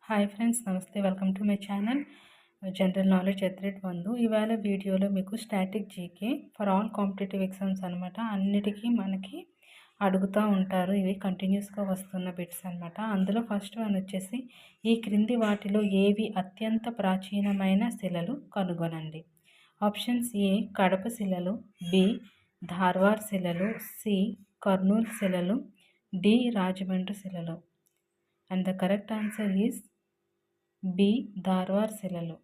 Hi friends, నమస్తే. Welcome to my channel general knowledge ఎత్రెట్ 1. ఇవాళ వీడియోలో మీకు static GK for all competitive exams అనమాట. అన్నిటికీ మనకి అడుగుతూ ఉంటారు. ఇవి కంటిన్యూస్గా వస్తున్న బిట్స్ అనమాట. అందులో ఫస్ట్ వన్ వచ్చేసి, ఈ క్రింది వాటిలో ఏవి అత్యంత ప్రాచీనమైన శిలలు కనుగొనండి. ఆప్షన్స్: ఏ కడప శిలలు, బి ధార్వార్ శిలలు, సి కర్నూలు శిలలు, డి రాజమండ్రి శిలలు. And the correct answer is B Dharwar శిలలు.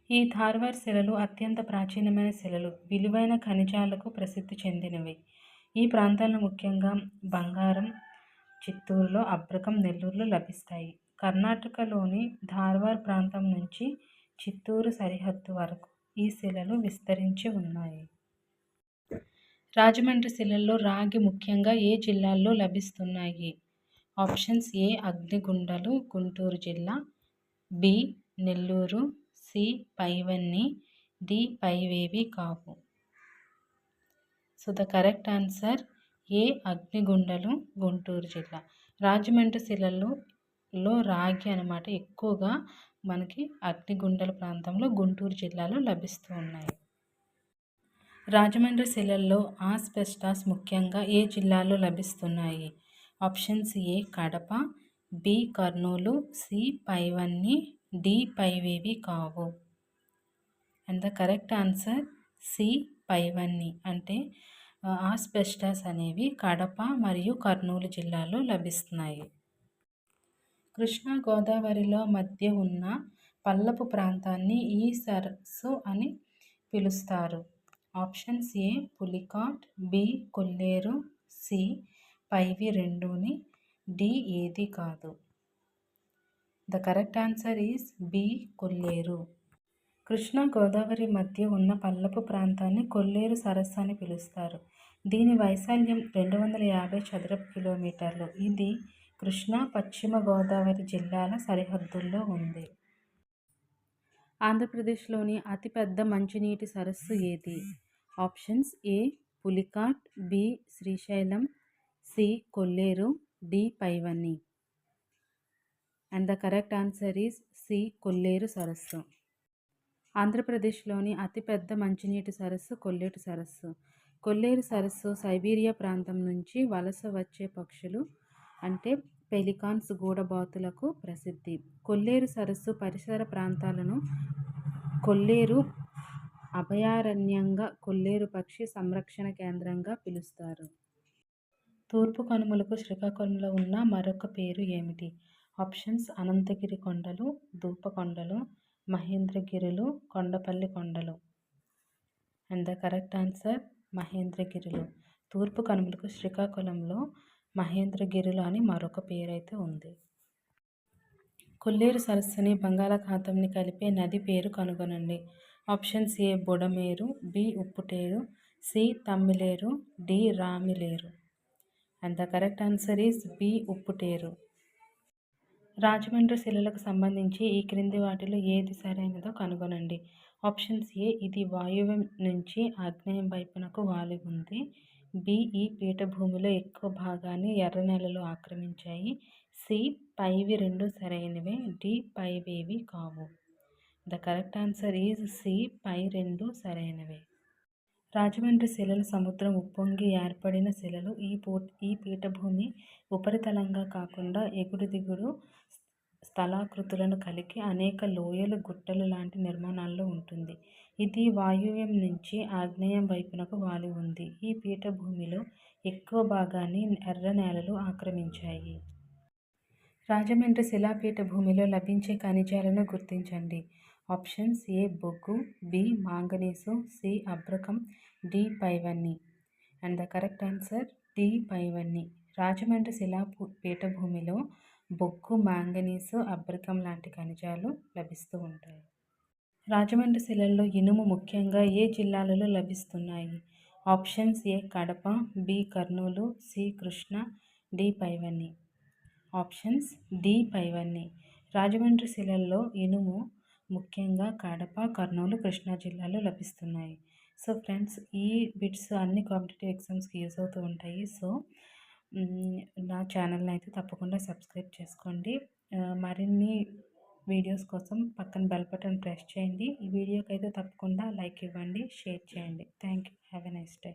ఈ ధార్వార్ శిలలు అత్యంత ప్రాచీనమైన శిలలు, విలువైన ఖనిజాలకు ప్రసిద్ధి చెందినవి. ఈ ప్రాంతాల్లో ముఖ్యంగా బంగారం, చిత్తూరులో అబ్రకం, నెల్లూరులో లభిస్తాయి. కర్ణాటకలోని ధార్వార్ ప్రాంతం నుంచి చిత్తూరు సరిహద్దు వరకు ఈ శిలలు విస్తరించి ఉన్నాయి. రాజమండ్రి శిలల్లో రాగి ముఖ్యంగా ఏ జిల్లాల్లో లభిస్తున్నాయి? ఆప్షన్స్: ఏ అగ్నిగుండలు, గుంటూరు జిల్లా, బి నెల్లూరు, సి పైవన్నీ, డి పైవేవి కావు. సో ద కరెక్ట్ ఆన్సర్ ఏ అగ్నిగుండలు, గుంటూరు జిల్లా. రాజమండ్రి శిలల్లో రాగి అనమాట ఎక్కువగా మనకి అగ్నిగుండల ప్రాంతంలో గుంటూరు జిల్లాలో లభిస్తూ ఉన్నాయి. రాజమండ్రి శిలల్లో ఆస్బెస్టాస్ ముఖ్యంగా ఏ జిల్లాలో లభిస్తున్నాయి? Options: A Kadapa, B Kurnool, C పైవన్నీ, డి పైవేవి కావు. And the correct answer C పైవన్నీ. అంటే ఆస్బెస్టాస్ అనేవి కడప మరియు కర్నూలు జిల్లాలో లభిస్తున్నాయి. కృష్ణా గోదావరిలో మధ్య ఉన్న పల్లపు ప్రాంతాన్ని ఈ సరస్సు అని పిలుస్తారు. Options: A Pulicat, B Kolleru, C పైవి రెండుని, డి ఏది కాదు. The correct answer is B Kolleru. Krishna Godavari మధ్య ఉన్న పల్లపు ప్రాంతాన్ని కొల్లేరు సరస్సు అని పిలుస్తారు. దీని వైశాల్యం 250 చదరపు కిలోమీటర్లు. ఇది కృష్ణా, పశ్చిమ గోదావరి జిల్లాల సరిహద్దుల్లో ఉంది. ఆంధ్రప్రదేశ్లోని అతిపెద్ద మంచినీటి సరస్సు ఏది? Options: A Pulicat, B Srisailam, C Kolleru, D పైవన్నీ. And the correct answer is C Kolleru సరస్సు. ఆంధ్రప్రదేశ్లోని అతిపెద్ద మంచినీటి సరస్సు కొల్లేరు సరస్సు. కొల్లేరు సరస్సు సైబీరియా ప్రాంతం నుంచి వలస వచ్చే పక్షులు అంటే పెలికాన్స్, గూడబాతులకు ప్రసిద్ధి. కొల్లేరు సరస్సు పరిసర ప్రాంతాలను కొల్లేరు అభయారణ్యంగా, కొల్లేరు పక్షి సంరక్షణ కేంద్రంగా పిలుస్తారు. తూర్పు కనుమలకు శ్రీకాకుళంలో ఉన్న మరొక పేరు ఏమిటి? ఆప్షన్స్: అనంతగిరి కొండలు, ధూపకొండలు, మహేంద్రగిరులు, కొండపల్లి కొండలు. అండ్ ద కరెక్ట్ ఆన్సర్ మహేంద్రగిరులు. తూర్పు కనుమలకు శ్రీకాకుళంలో మహేంద్రగిరులు అని మరొక పేరైతే ఉంది. కొల్లేరు సరస్సుని బంగాళాఖాతంని కలిపే నది పేరు కనుగొనండి. Options: A Budameru, B Upputeru, C Tammileru, D Ramileru. And the correct answer is B Upputeru. Rajahmundry శిలలకు సంబంధించి ఈ క్రింది వాటిలో ఏది సరైనదో కనుగొనండి. ఆప్షన్స్: ఏ ఇది వాయువ్యం నుంచి ఆగ్నేయం వైపునకు వాలి ఉంది, బి ఈ పీఠభూమిలో ఎక్కువ భాగాన్ని ఎర్ర నేలలు ఆక్రమించాయి, సి పైవి రెండు సరైనవే, డి పైవేవి కావు. The correct answer is C పై రెండు సరైనవే. రాజమండ్రి శిలలు సముద్రం ఉప్పొంగి ఏర్పడిన శిలలు. ఈ పీఠభూమి ఉపరితలంగా కాకుండా ఎగుడు దిగుడు స్థలాకృతులను కలిగి అనేక లోయలు, గుట్టలు లాంటి నిర్మాణాల్లో ఉంటుంది. ఇది వాయువ్యం నుంచి ఆగ్నేయం వైపునకు వాలి ఉంది. ఈ పీఠభూమిలో ఎక్కువ భాగాన్ని ఎర్ర నేలలు ఆక్రమించాయి. రాజమండ్రి శిలాపీఠ భూమిలో లభించే ఖనిజాలను గుర్తించండి. ఆప్షన్స్: ఏ బొగ్గు, బి మాంగనీసు, సి అబ్రకం, డి పైవన్నీ. And the correct answer D పైవన్నీ. రాజమండ్రి పీఠభూమిలో బొగ్గు, మాంగనీసు, అబ్రకం లాంటి ఖనిజాలు లభిస్తూ ఉంటాయి. రాజమండ్రి శిలల్లో ఇనుము ముఖ్యంగా ఏ జిల్లాలలో లభిస్తున్నాయి? Options: A Kadapa, B Kurnool, C Krishna, D పైవన్నీ. ఆప్షన్స్: డి పైవన్నీ. రాజమండ్రి శిలల్లో ఇనుము ముఖ్యంగా కడప, కర్నూలు, కృష్ణా జిల్లాలో లభిస్తున్నాయి. సో ఫ్రెండ్స్, ఈ బిట్స్ అన్ని కాంపిటేటివ్ ఎగ్జామ్స్కి యూజ్ అవుతూ ఉంటాయి. సో నా ఛానల్ని అయితే తప్పకుండా సబ్స్క్రైబ్ చేసుకోండి. మరిన్ని వీడియోస్ కోసం పక్కన బెల్ బటన్ ప్రెస్ చేయండి. ఈ వీడియోకి అయితే తప్పకుండా లైక్ ఇవ్వండి, షేర్ చేయండి. Thank you. Have a nice day.